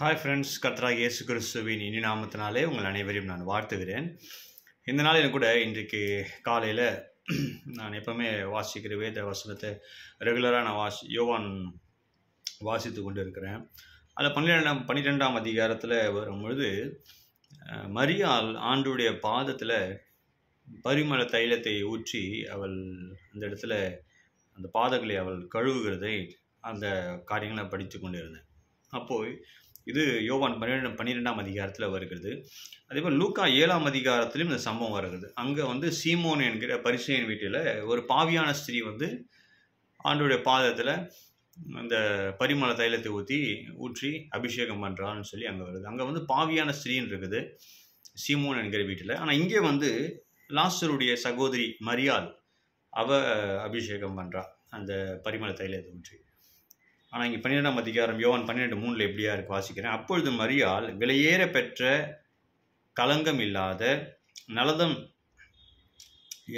Hi friends, கர்த்தராகிய இயேசு கிறிஸ்துவின் இனி நாமத்தினாலே உங்கள் அனைவரையும் நான் வாழ்த்துகிறேன். இந்த நாளில் கூட இன்றைக்கு காலையில் நான் எப்பவுமே வாசிக்கிற வேத வசனத்தை ரெகுலராக நான் யோவான் வாசித்து கொண்டு இருக்கிறேன். அதில் 12ஆம் அதிகாரத்தில் வரும்பொழுது மரியாள் ஆண்டுடைய பாதத்தில் பரிமள தைலத்தை ஊற்றி அவள் அந்த இடத்துல அந்த பாதங்களை அவள் கழுவுகிறதை அந்த காரியங்களை படித்து கொண்டு இருந்தேன். அப்போது இது யோவான் 12ஆம் அதிகாரத்தில் வருகிறது. அதேபோல் லூக்கா 7ஆம் அதிகாரத்திலும் இந்த சம்பவம் வருகிறது. அங்கே சீமோன் என்கிற பரிசேயன் வீட்டில் ஒரு பாவியான ஸ்திரீ ஆண்டோடைய பாதத்தில் அந்த பரிமள தைலத்தை ஊற்றி அபிஷேகம் பண்ணுறான்னு சொல்லி அங்கே வருது. அங்கே பாவியான ஸ்திரீன்னு இருக்குது சீமோன் என்கிற வீட்டில். ஆனால் இங்கே லாசருடைய சகோதரி மரியாள் அவ அபிஷேகம் பண்ணுறா அந்த பரிமள தைலத்தை ஊற்றி. ஆனால் இங்கே 12ஆம் அதிகாரம் யோவான் 12:3 எப்படியா இருக்கு வாசிக்கிறேன். அப்பொழுது மரியாள் விலையேற பெற்ற கலங்கம் இல்லாத நலதம்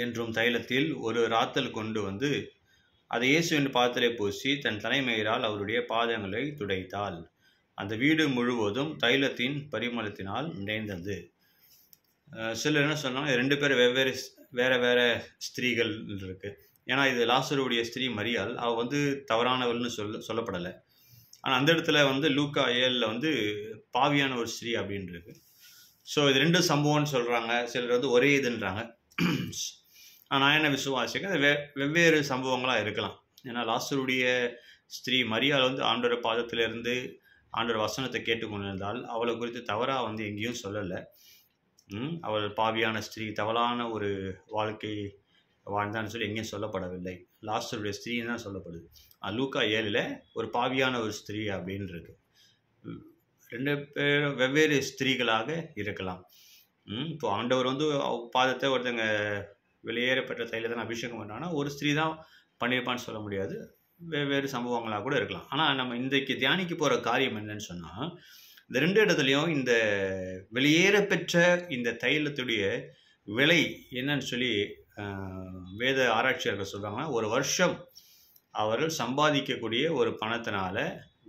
என்றும் தைலத்தில் ஒரு ராத்தல் கொண்டு அதை இயேசுவின் பாதத்திலே பூசி தன் தலைமயிரால் அவருடைய பாதங்களை துடைத்தாள். அந்த வீடு முழுவதும் தைலத்தின் பரிமளத்தினால் நிறைந்தது. சிலர் என்ன சொன்னாங்க, 2 பேர் வேற வேற ஸ்திரீகள் இருக்கு. ஏன்னா இது லாசருடைய ஸ்திரீ மரியாள், அவள் தவறானவள்னு சொல்லப்படலை. ஆனால் அந்த இடத்துல லூக்கா 7ல் பாவியான ஒரு ஸ்திரீ அப்படின்னு இருக்கு. ஸோ இது 2 சம்பவம்னு சொல்கிறாங்க. சிலர் ஒரே இதுன்றாங்க. நான் என்ன விசுவாசிக்க வெவ்வேறு சம்பவங்களாக இருக்கலாம். ஏன்னா லாசருடைய ஸ்திரீ மரியாள் ஆண்டோட பாதத்திலிருந்து ஆண்டோட வசனத்தை கேட்டுக்கொண்டிருந்தால் அவளை குறித்து தவறாக எங்கேயும் சொல்லலை. அவள் பாவியான ஸ்திரீ தவறான ஒரு வாழ்க்கை வாழ்ந்தான்னு சொல்லி எங்கேயும் சொல்லப்படவில்லை. லாசருடைய ஸ்திரீன்னு தான் சொல்லப்படுது. லூக்கா 7ல் ஒரு பாவியான ஒரு ஸ்திரீ அப்படின்னு இருக்கு. 2 பேரும் வெவ்வேறு ஸ்திரீகளாக இருக்கலாம். இப்போ ஆண்டவர் பாதத்தை ஒருத்தங்க வெளியேறப்பட்ட தைலத்தை அபிஷேகம் பண்ணாங்கன்னா ஒரு ஸ்திரீ தான் பண்ணியிருப்பான்னு சொல்ல முடியாது. வெவ்வேறு சம்பவங்களாக கூட இருக்கலாம். ஆனால் நம்ம இன்றைக்கு தியானிக்க போகிற காரியம் என்னன்னு சொன்னால், இந்த 2 இடத்துலையும் இந்த வெளியேற பெற்ற இந்த தைலத்துடைய விலை என்னன்னு சொல்லி வேத ஆராய்ச்சியாளர்கள் சொல்கிறாங்கன்னா, ஒரு வருஷம் அவர்கள் சம்பாதிக்கக்கூடிய ஒரு பணத்தினால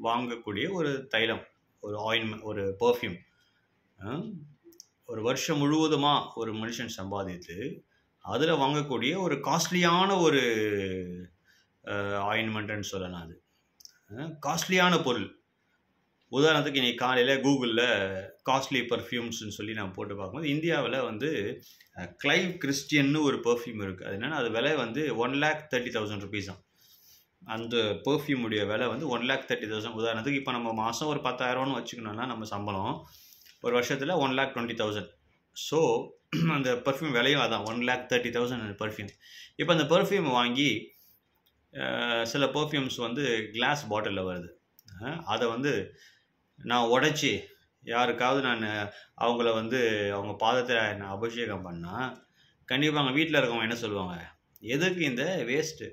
வாங்கக்கூடிய ஒரு தைலம், ஒரு ஆயின்மெண்ட், ஒரு பர்ஃப்யூம். ஒரு வருஷம் முழுவதுமாக ஒரு மனுஷன் சம்பாதித்து அதில் வாங்கக்கூடிய ஒரு காஸ்ட்லியான ஒரு ஆயின்மெண்ட்டுன்னு சொல்லலாம். அது காஸ்ட்லியான பொருள். உதாரணத்துக்கு இன்றைக்கி காலையில் கூகுளில் காஸ்ட்லி பர்ஃப்யூம்ஸ்ன்னு சொல்லி நான் போட்டு பார்க்கும்போது இந்தியாவில் கிளைவ் கிறிஸ்டியன்னு ஒரு பர்ஃப்யூம் இருக்குது. அது என்னென்னா, அது விலை 1,30,000 rupees தான். அந்த பர்ஃப்யூமுடைய விலை 1,30,000. உதாரணத்துக்கு இப்போ நம்ம மாதம் ஒரு 10,000 வச்சுக்கணுன்னா நம்ம சம்பளம் ஒரு வருஷத்தில் 1,20,000. ஸோ அந்த பர்ஃப்யூம் விலையும் அதான் 1,30,000 அந்த பர்ஃப்யூம். இப்போ அந்த பர்ஃப்யூம் வாங்கி சில பர்ஃப்யூம்ஸ் கிளாஸ் பாட்டிலில் வருது. அதை நான் உடைச்சி யாருக்காவது நான் அவங்கள அவங்க பாதத்தை நான் அபிஷேகம் பண்ணால் கண்டிப்பாக அவங்க வீட்டில் இருக்கவங்க என்ன சொல்லுவாங்க, எதுக்கு இந்த வேஸ்ட்டு,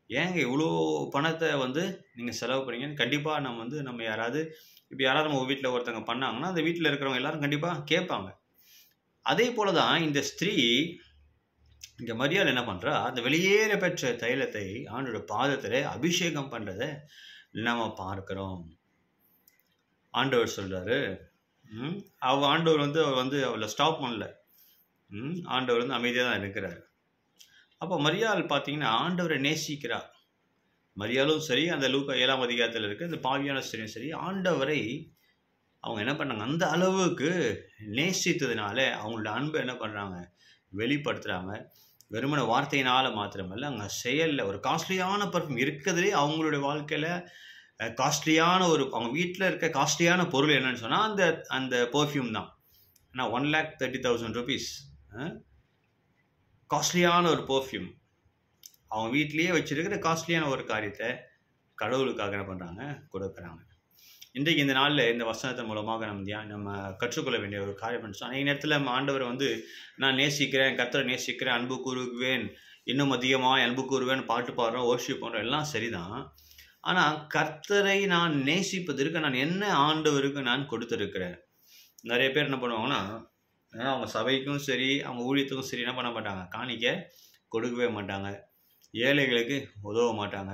ஏங்க இவ்வளோ பணத்தை நீங்கள் செலவு பண்ணீங்கன்னு கண்டிப்பாக நம்ம யாராவது நம்ம வீட்டில் ஒருத்தவங்க பண்ணாங்கன்னா அந்த வீட்டில் இருக்கிறவங்க எல்லாரும் கண்டிப்பாக கேட்பாங்க. அதே போல் தான் இந்த ஸ்திரீ இங்கே மரியாள் என்ன பண்ணுறா, அந்த வெளியேற பெற்ற தைலத்தை ஆண்டோட பாதத்தில் அபிஷேகம் பண்ணுறதை நம்ம பார்க்குறோம். ஆண்டவர் சொல்கிறாரு, ஆண்டவர் அவளை ஸ்டாப் பண்ணல. ஆண்டவர் அமைதியாக தான் இருக்கிறார். அப்போ மரியாள் பார்த்தீங்கன்னா ஆண்டவரை நேசிக்கிறா. மரியாளும் சரி, அந்த லூக்கா 7ஆம் அதிகாரத்தில் இருக்க இந்த பாவியான ஸ்திரீயும் சரி, ஆண்டவரை அவங்க என்ன பண்ணாங்க, அந்த அளவுக்கு நேசித்ததுனால அவங்களோட அன்பை என்ன பண்ணுறாங்க, வெளிப்படுத்துகிறாங்க. வெறுமன வார்த்தையினால் மாத்திரமல்ல, அங்கே செயலில் ஒரு காஸ்ட்லியான பர்ஃப்யூம் இருக்கிறதுலே அவங்களுடைய வாழ்க்கையில் காஸ்ட்லியான அவங்க வீட்டில் இருக்க காஸ்ட்லியான பொருள் என்னன்னு சொன்னால் அந்த பர்ஃப்யூம் தான். ஏன்னா 1,30,000 rupees காஸ்ட்லியான ஒரு பர்ஃப்யூம். அவங்க வீட்லேயே வச்சுருக்கிற காஸ்ட்லியான ஒரு காரியத்தை கடவுளுக்காக என்ன பண்ணுறாங்க, கொடுக்குறாங்க. இன்றைக்கு இந்த நாளில் இந்த வசனத்தின் மூலமாக நம்ம கற்றுக்கொள்ள வேண்டிய ஒரு காரியம் என்ன சொன்னால், நேரத்தில் நம்ம ஆண்டவர் நான் நேசிக்கிறேன், கர்த்தரை நேசிக்கிறேன், அன்பு கூறுவேன், இன்னும் அதிகமாக அன்பு கூறுவேன், பாட்டு பாடுறோம், வொர்ஷிப் பண்ணுறோம், எல்லாம் சரிதான். ஆனால் கர்த்தரை நான் நேசிப்பதற்கு நான் என்ன ஆண்டவருக்கு நான் கொடுத்துருக்கிறேன். நிறைய பேர் என்ன பண்ணுவாங்கன்னா, அவங்க சபைக்கும் சரி அவங்க ஊழியத்துக்கும் சரி என்ன பண்ண மாட்டாங்க, காணிக்க கொடுக்கவே மாட்டாங்க, ஏழைகளுக்கு உதவ மாட்டாங்க,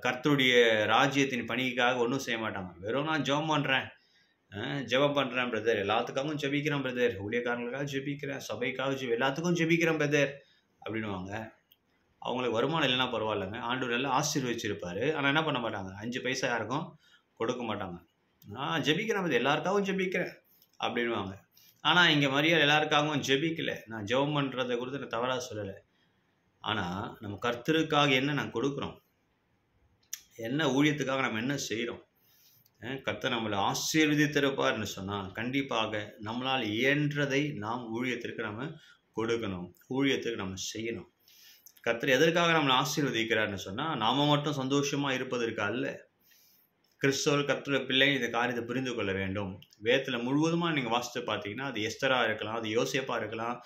கர்த்தருடைய ராஜ்யத்தின் பணிக்காக ஒன்றும் செய்ய மாட்டாங்க. வெறும் நான் ஜெபம் பண்ணுறேன், ஜெபம் பண்ணுறேன் பிரதர், எல்லாத்துக்காகவும் ஜெபிக்கிறேன் பிரதர், ஊழியக்காரங்களுக்காக ஜெபிக்கிறேன், சபைக்காக எல்லாத்துக்கும் ஜெபிக்கிறேன் பிரதர் அப்படின்வாங்க. அவங்களுக்கு வருமானம் இல்லைன்னா பரவாயில்லைங்க, ஆண்டவர் நல்லா ஆசீர்வதிச்சிருப்பார். ஆனால் என்ன பண்ண மாட்டாங்க, 5 பைசா யாருக்கும் கொடுக்க மாட்டாங்க. நான் ஜெபிக்கிறேன் பிரதர், எல்லாருக்காகவும் ஜெபிக்கிறேன் அப்படின்வாங்க. ஆனால் இங்கே மரியாள் எல்லாருக்காகவும் ஜெபிக்கலை. நான் ஜெபம் பண்ணுறதை குறித்து நான் தவறாக சொல்லலை. ஆனால் நம்ம கர்த்தருக்காக என்ன நான் கொடுக்குறோம், என்ன ஊழியத்துக்காக நம்ம என்ன செய்கிறோம், கர்த்தர் நம்மளை ஆசீர்வதித்திருப்பார்னு சொன்னால் கண்டிப்பாக நம்மளால் இயன்றதை நாம் ஊழியத்திற்கு நம்ம கொடுக்கணும், ஊழியத்துக்கு நம்ம செய்யணும். கர்த்தர் எதற்காக நம்மளை ஆசீர்வதிக்கிறார்னு சொன்னால் நாம் மட்டும் சந்தோஷமாக இருப்பதற்கு அல்ல. கிறிஸ்தவர் கர்த்தருடைய பிள்ளை இந்த காரியத்தை புரிந்து கொள்ள வேண்டும். வேதத்தில் முழுவதுமாக நீங்கள் வாசித்து பார்த்தீங்கன்னா அது எஸ்தராக இருக்கலாம், அது யோசேப்பாக இருக்கலாம்,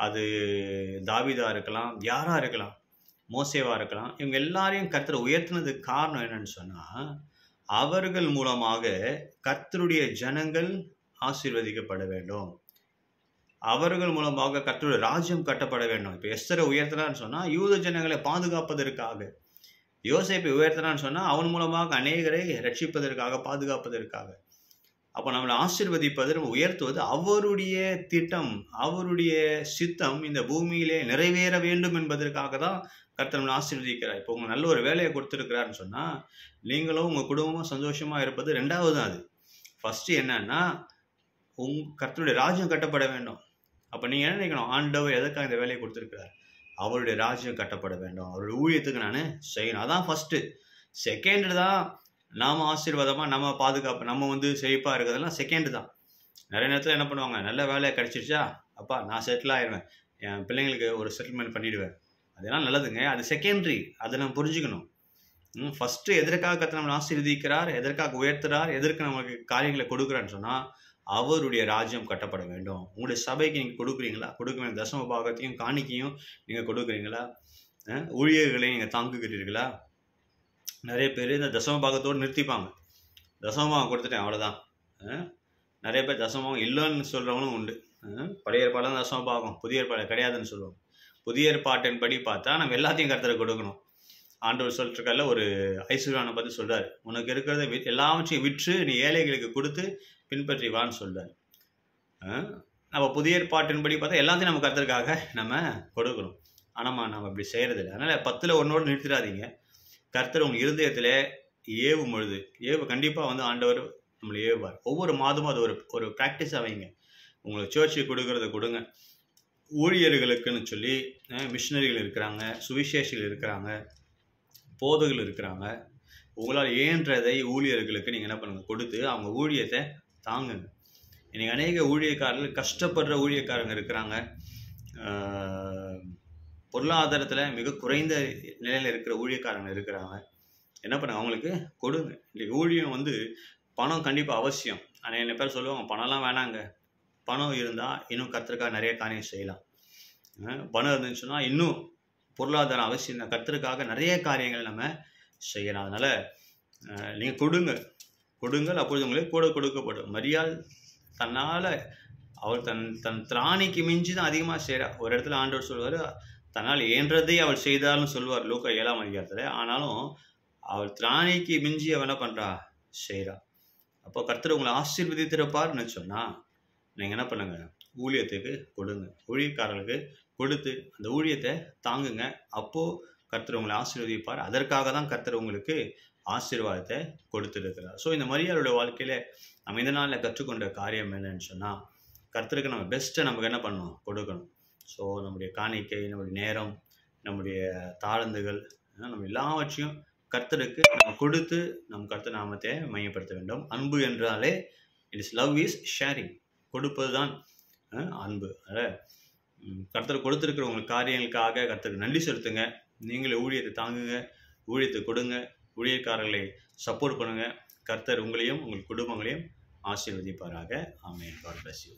அது தாவீதாக இருக்கலாம், யாராக இருக்கலாம், மோசேவாக இருக்கலாம். இவங்க எல்லாரையும் கர்த்தரை உயர்த்தினதுக்கு காரணம் என்னன்னு சொன்னால் அவர்கள் மூலமாக கர்த்தருடைய ஜனங்கள் ஆசீர்வதிக்கப்பட வேண்டும், அவர்கள் மூலமாக கர்த்தருடைய ராஜ்யம் கட்டப்பட வேண்டும். இப்போ எஸ்தரை உயர்த்தினான்னு சொன்னால் யூத ஜனங்களை பாதுகாப்பதற்காக, யோசேப்பை உயர்த்தினான்னு சொன்னால் அவன் மூலமாக அநேகரை ரட்சிப்பதற்காக, பாதுகாப்பதற்காக. அப்போ நம்மளை ஆசீர்வதிப்பது, நம்ம உயர்த்துவது அவருடைய திட்டம், அவருடைய சித்தம் இந்த பூமியிலே நிறைவேற வேண்டும் என்பதற்காக தான் கர்த்தர் நம்மளை ஆசீர்வதிக்கிறார். இப்போ உங்களுக்கு நல்ல ஒரு வேலையை கொடுத்துருக்கிறாருன்னு சொன்னால் நீங்களும் உங்கள் குடும்பமும் சந்தோஷமாக இருப்பது 2வது தான். அது ஃபஸ்ட்டு என்னன்னா கர்த்தருடைய ராஜ்யம் கட்டப்பட வேண்டும். அப்போ நீங்கள் என்ன நினைக்கணும், ஆண்டவர் எதற்காக இந்த வேலையை கொடுத்துருக்கிறார், அவருடைய ராஜ்யம் கட்டப்பட வேண்டும், அவருடைய ஊழியத்துக்கு நான் செய்யணும். அதான் ஃபஸ்ட்டு. செகண்டு தான் நாம் ஆசீர்வாதமாக நம்ம பாதுகாப்பு, நம்ம செழிப்பாக இருக்கிறதெல்லாம் செகண்டு தான். நிறைய நேரத்தில் என்ன பண்ணுவாங்க, நல்ல வேலையை கிடச்சிருச்சா அப்பா நான் செட்டில் ஆயிடுவேன், என் பிள்ளைங்களுக்கு ஒரு செட்டில்மெண்ட் பண்ணிவிடுவேன், அதெல்லாம் நல்லதுங்க, அது செகண்டரி. அதை நம்ம புரிஞ்சுக்கணும். ஃபஸ்ட்டு எதற்காக கர்த்தர் நம்மளை ஆசீர்வதிக்கிறார், எதற்காக உயர்த்துறார், எதற்கு நமக்கு காரியங்களை கொடுக்குறான்னு சொன்னால் அவருடைய ராஜ்யம் கட்டப்பட வேண்டும். உங்களுடைய சபைக்கு நீங்கள் கொடுக்குறீங்களா, கொடுக்க வேண்டிய தசம பாகத்தையும் காணிக்கையும் நீங்கள் கொடுக்குறீங்களா, ஊழியர்களையும் நீங்கள் தாங்குகிறீர்களா? நிறைய பேர் இந்த தசம பாகத்தோடு நிறுத்திப்பாங்க, தசமபாகம் கொடுத்துட்டேன் அவ்வளோதான். நிறைய பேர் தசமபாகம் இல்லைன்னு சொல்கிறவங்களும் உண்டு. பழைய ஏற்பாடு தசம பாகம், புதிய ஏற்பாடு கிடையாதுன்னு சொல்லுவாங்க. புதிய ஏற்பாட்டின் படி பார்த்தா நம்ம எல்லாத்தையும் கர்த்தரை கொடுக்கணும். ஆண்டவர் சொல்லிட்டுருக்கால, ஒரு ஐஸ்வர்யானை பற்றி சொல்கிறார், உனக்கு இருக்கிறத எல்லாவற்றையும் விற்று நீ ஏழைகளுக்கு கொடுத்து பின்பற்றி வான்னு சொல்கிறார். நம்ம புதிய ஏற்பாட்டின்படி பார்த்தா எல்லாத்தையும் நம்ம கர்த்தருக்காக நம்ம கொடுக்கணும். ஆனால் நம்ம அப்படி செய்கிறதில்லை. அதனால் 10ல் 1 நிறுத்திடாதீங்க. கர்த்தர் உங்கள் இருதயத்தில் ஏவும் பொழுது கண்டிப்பாக ஆண்டவர் நம்மளை ஏவுவார். ஒவ்வொரு மாதமும் அது ஒரு ப்ராக்டிஸாக வைங்க. உங்களுக்கு சர்ச்சுக்கு கொடுக்கறத கொடுங்க. ஊழியர்களுக்குன்னு சொல்லி மிஷினரிகள் இருக்கிறாங்க, சுவிசேஷிகள் இருக்கிறாங்க, போதகர்கள் இருக்கிறாங்க. உங்களால் இயன்றதை ஊழியர்களுக்கு நீங்கள் என்ன பண்ணுங்கள், கொடுத்து அவங்க ஊழியத்தை தாங்குங்க. இன்றைக்கி அநேக ஊழியக்காரர்கள், கஷ்டப்படுற ஊழியக்காரங்க இருக்கிறாங்க, பொருளாதாரத்தில் மிக குறைந்த நிலையில் இருக்கிற ஊழியக்காரங்க இருக்கிறாங்க. என்ன பண்ணுங்க, அவங்களுக்கு கொடுங்க. இன்றைக்கி ஊழியம் பணம் கண்டிப்பாக அவசியம். ஆனால் என்ன பேர் சொல்லுவாங்க, பணம்லாம் வேணாங்க, பணம் இருந்தால் இன்னும் கர்த்தருக்காக நிறைய காரியம் செய்யலாம். பணம் இருந்துன்னு சொன்னால் இன்னும் பொருளாதாரம் அவசியம் தான், கர்த்தருக்காக நிறைய காரியங்கள் நம்ம செய்யலாம். அதனால் நீங்கள் கொடுங்கள், அப்பொழுது உங்களுக்கு கூட கொடுக்கப்படும். மரியாள் தன்னால் அவள் தன் திராணிக்கு மிஞ்சி தான் அதிகமாக செய்கிறா. ஒரு இடத்துல ஆண்டவர் சொல்லுவார், தன்னால் இயன்றதை அவள் செய்தாலும் சொல்லுவார் லூக்கா 7ஆம் அதிகாரத்தில். ஆனாலும் அவள் திராணிக்கு மிஞ்சி அவள் என்ன பண்ணுறா, செய்கிறா. அப்போ கர்த்தர் உங்களை ஆசீர்வதித்திருப்பார்னு சொன்னால் நீங்கள் என்ன பண்ணுங்க, ஊழியத்துக்கு கொடுங்க, ஊழியக்காரர்களுக்கு கொடுத்து அந்த ஊழியத்தை தாங்குங்க. அப்போது கர்த்தர் உங்களை ஆசீர்வதிப்பார். அதற்காக தான் கர்த்தர் உங்களுக்கு ஆசீர்வாதத்தை கொடுத்துருக்கிறார். ஸோ இந்த மரியாளுடைய வாழ்க்கையில் நம்ம இந்த நாளில் கற்றுக்கொண்ட காரியம் என்னன்னு சொன்னால், கர்த்தருக்கு நம்ம பெஸ்ட்டை நமக்கு என்ன பண்ணணும், கொடுக்கணும். ஸோ நம்முடைய காணிக்கை, நம்முடைய நேரம், நம்முடைய தாளந்துகள், நம்ம எல்லாவற்றையும் கர்த்தருக்கு நம்ம கொடுத்து நம் கர்த்தர் நாமத்தை மையப்படுத்த வேண்டும். அன்பு என்றாலே லவ் இஸ் ஷேரிங், கொடுப்பது தான் அன்பு. அதனால் கர்த்தர் கொடுத்துருக்கிற உங்களுக்கு காரியங்களுக்காக கர்த்தருக்கு நன்றி செலுத்துங்க. நீங்களே ஊழியத்தை தாங்குங்க, ஊழியத்தை கொடுங்க, ஊழியக்காரர்களை சப்போர்ட் பண்ணுங்கள். கர்த்தர் உங்களையும் உங்கள் குடும்பங்களையும் ஆசீர்வதிப்பாராக. ஆமென். God bless you.